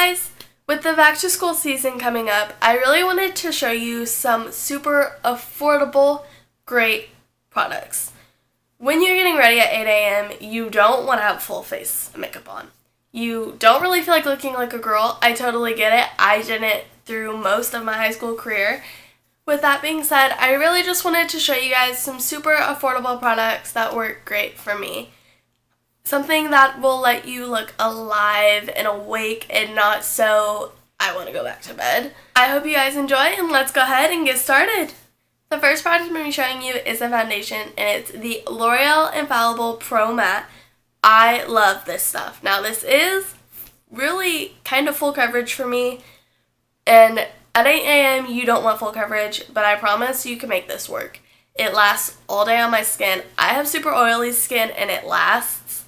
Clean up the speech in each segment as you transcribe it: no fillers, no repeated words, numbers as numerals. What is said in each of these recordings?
guys! With the back to school season coming up, I really wanted to show you some super affordable, great products. When you're getting ready at 8 a.m., you don't want to have full face makeup on. You don't really feel like looking like a girl. I totally get it. I didn't through most of my high school career. With that being said, I really just wanted to show you guys some super affordable products that work great for me. Something that will let you look alive and awake and not so, I want to go back to bed. I hope you guys enjoy, and let's go ahead and get started. The first product I'm going to be showing you is a foundation, and it's the Loreal Infallible Pro Matte. I love this stuff. Now this is really kind of full coverage for me, and at 8 a.m. you don't want full coverage, but I promise you can make this work. It lasts all day on my skin. I have super oily skin and it lasts.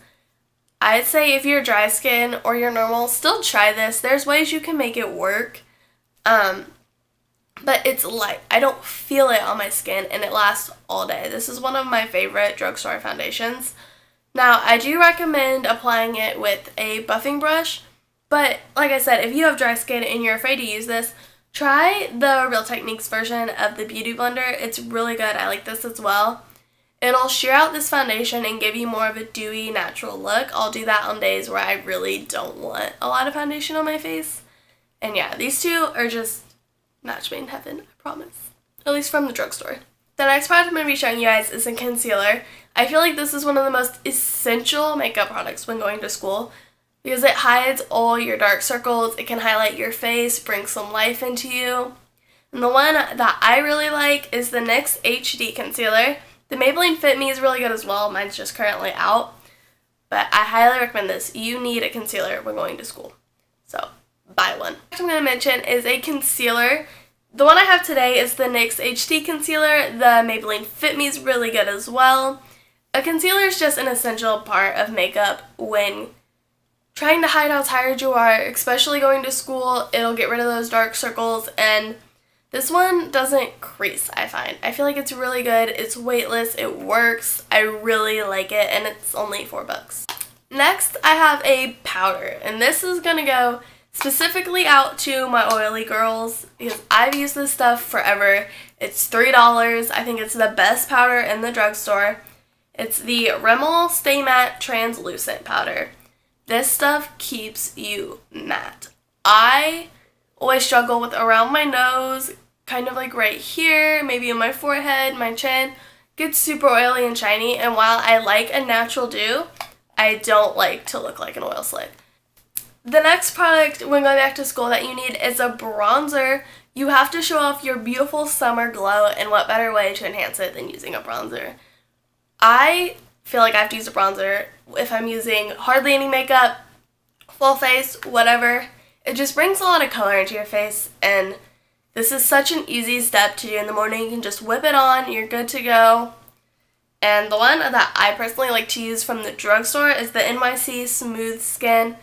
I'd say if you're dry skin or you're normal, still try this. There's ways you can make it work, but it's light. I don't feel it on my skin and it lasts all day. This is one of my favorite drugstore foundations. Now, I do recommend applying it with a buffing brush, but like I said, if you have dry skin and you're afraid to use this, try the Real Techniques version of the Beauty Blender. It's really good. I like this as well. It'll sheer out this foundation and give you more of a dewy, natural look. I'll do that on days where I really don't want a lot of foundation on my face. And yeah, these two are just match made in heaven, I promise. At least from the drugstore. The next product I'm going to be showing you guys is a concealer. I feel like this is one of the most essential makeup products when going to school because it hides all your dark circles. It can highlight your face, bring some life into you. And the one that I really like is the NYX HD Concealer. The Maybelline Fit Me is really good as well. Mine's just currently out. But I highly recommend this. You need a concealer when going to school. So, buy one. Next I'm going to mention is a concealer. The one I have today is the NYX HD Concealer. The Maybelline Fit Me is really good as well. A concealer is just an essential part of makeup when trying to hide how tired you are, especially going to school. It'll get rid of those dark circles, and this one doesn't crease, I find. I feel like it's really good. It's weightless. It works. I really like it, and it's only $4. Next, I have a powder, and this is going to go specifically out to my oily girls because I've used this stuff forever. It's $3. I think it's the best powder in the drugstore. It's the Rimmel Stay Matte Translucent Powder. This stuff keeps you matte. I always struggle with around my nose, kind of like right here, maybe on my forehead, my chin. Gets super oily and shiny, and while I like a natural dew, I don't like to look like an oil slick. The next product when going back to school that you need is a bronzer. You have to show off your beautiful summer glow, and what better way to enhance it than using a bronzer. I feel like I have to use a bronzer if I'm using hardly any makeup, full face, whatever. It just brings a lot of color into your face, and this is such an easy step to do in the morning. You can just whip it on, you're good to go. And the one that I personally like to use from the drugstore is the NYX Smooth Skin.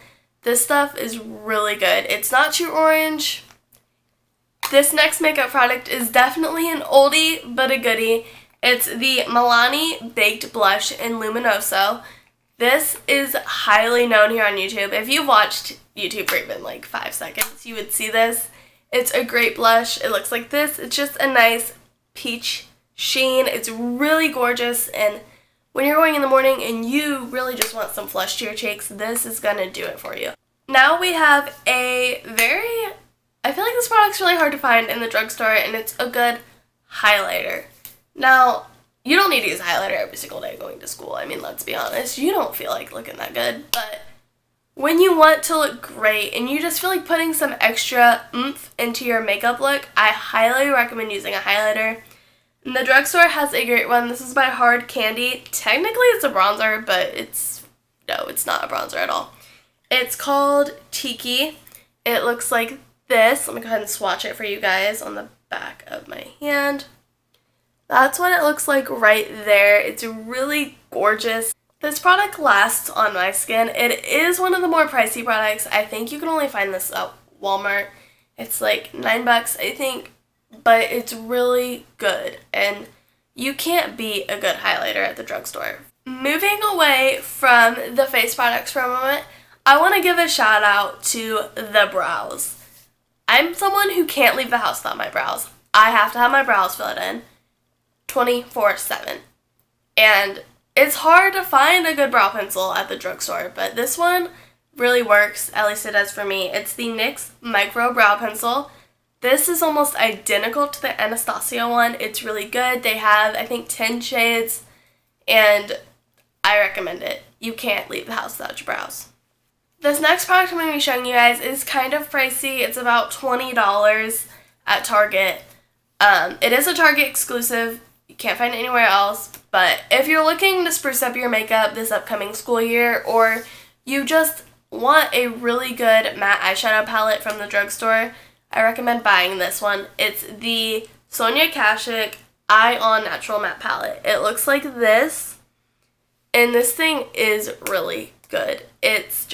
This stuff is really good. It's not too orange. This next makeup product is definitely an oldie but a goodie. It's the Milani Baked Blush in Luminoso. This is highly known here on YouTube. If you've watched YouTube for even like 5 seconds, you would see this. It's a great blush. It looks like this. It's just a nice peach sheen. It's really gorgeous, and when you're going in the morning and you really just want some flush to your cheeks, this is going to do it for you. Now we have I feel like this product's really hard to find in the drugstore, and it's a good highlighter. Now, you don't need to use a highlighter every single day going to school. I mean, let's be honest. You don't feel like looking that good, but when you want to look great and you just feel like putting some extra oomph into your makeup look, I highly recommend using a highlighter. And the drugstore has a great one. This is by Hard Candy. Technically it's a bronzer, but it's not a bronzer at all. It's called Tiki. It looks like this. Let me go ahead and swatch it for you guys on the back of my hand. That's what it looks like right there. It's really gorgeous. This product lasts on my skin. It is one of the more pricey products. I think you can only find this at Walmart. It's like $9, I think, but it's really good, and you can't beat a good highlighter at the drugstore. Moving away from the face products for a moment, I want to give a shout out to the brows. I'm someone who can't leave the house without my brows. I have to have my brows filled in 24/7. And it's hard to find a good brow pencil at the drugstore, but this one really works, at least it does for me. It's the NYX Micro Brow Pencil. This is almost identical to the Anastasia one. It's really good. They have, I think, 10 shades, and I recommend it. You can't leave the house without your brows. This next product I'm going to be showing you guys is kind of pricey. It's about $20 at Target. It is a Target exclusive. You can't find it anywhere else, but if you're looking to spruce up your makeup this upcoming school year, or you just want a really good matte eyeshadow palette from the drugstore, I recommend buying this one. It's the Sonia Kashuk Eye On Natural Matte Palette. It looks like this, and this thing is really good. It's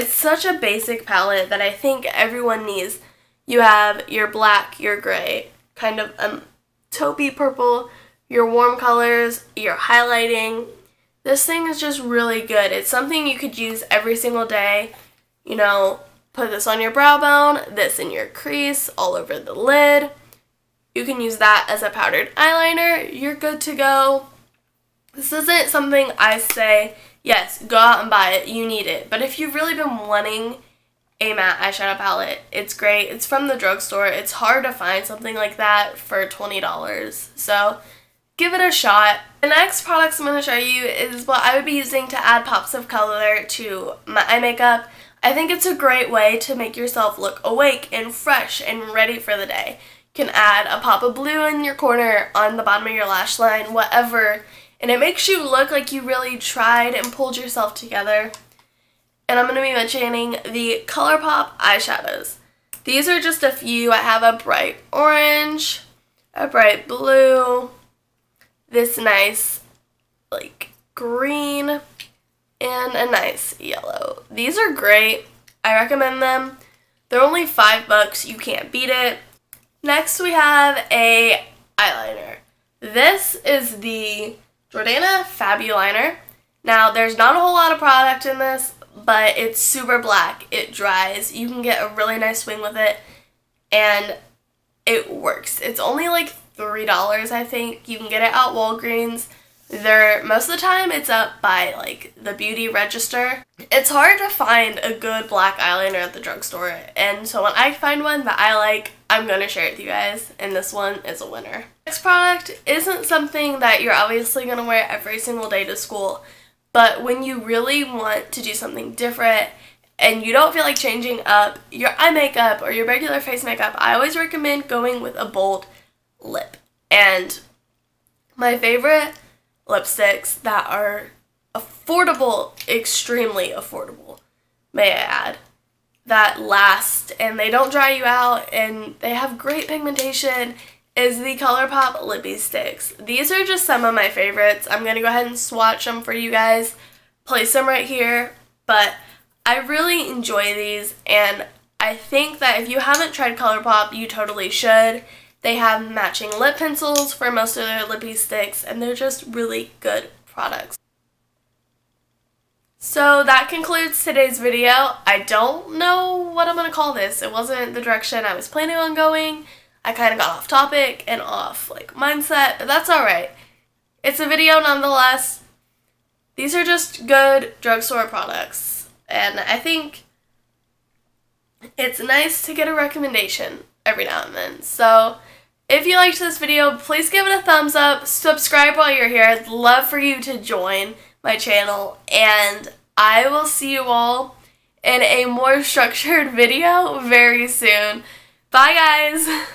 such a basic palette that I think everyone needs. You have your black, your gray, kind of taupey purple, your warm colors, your highlighting. This thing is just really good. It's something you could use every single day. You know, put this on your brow bone, this in your crease, all over the lid. You can use that as a powdered eyeliner. You're good to go. This isn't something I say, yes, go out and buy it, you need it. But if you've really been wanting a matte eyeshadow palette, it's great. It's from the drugstore. It's hard to find something like that for $20. So give it a shot. The next products I'm going to show you is what I would be using to add pops of color to my eye makeup. I think it's a great way to make yourself look awake and fresh and ready for the day. You can add a pop of blue in your corner, on the bottom of your lash line, whatever, and it makes you look like you really tried and pulled yourself together. And I'm going to be mentioning the ColourPop eyeshadows. These are just a few. I have a bright orange, a bright blue, this nice like green, and a nice yellow. These are great. I recommend them. They're only $5. You can't beat it. Next we have a eyeliner. This is the Jordiana Fab-u-liner. Now there's not a whole lot of product in this, but it's super black. It dries. You can get a really nice swing with it, and it works. It's only like $3, I think. You can get it at Walgreens. Most of the time it's up by like the beauty register. It's hard to find a good black eyeliner at the drugstore, and so when I find one that I like, I'm gonna share it with you guys, and this one is a winner. Next product isn't something that you're obviously gonna wear every single day to school, but when you really want to do something different and you don't feel like changing up your eye makeup or your regular face makeup, I always recommend going with a bold lip. And my favorite lipsticks that are affordable, extremely affordable, may I add, that last and they don't dry you out and they have great pigmentation, is the ColourPop Lippie Stix. These are just some of my favorites. I'm going to go ahead and swatch them for you guys, place them right here, but I really enjoy these, and I think that if you haven't tried ColourPop, you totally should. They have matching lip pencils for most of their Lippie sticks, and they're just really good products. So that concludes today's video. I don't know what I'm going to call this. It wasn't the direction I was planning on going. I kind of got off topic and off like mindset, but that's alright. It's a video nonetheless. These are just good drugstore products, and I think it's nice to get a recommendation every now and then. So if you liked this video, please give it a thumbs up, subscribe while you're here. I'd love for you to join my channel, and I will see you all in a more structured video very soon. Bye guys!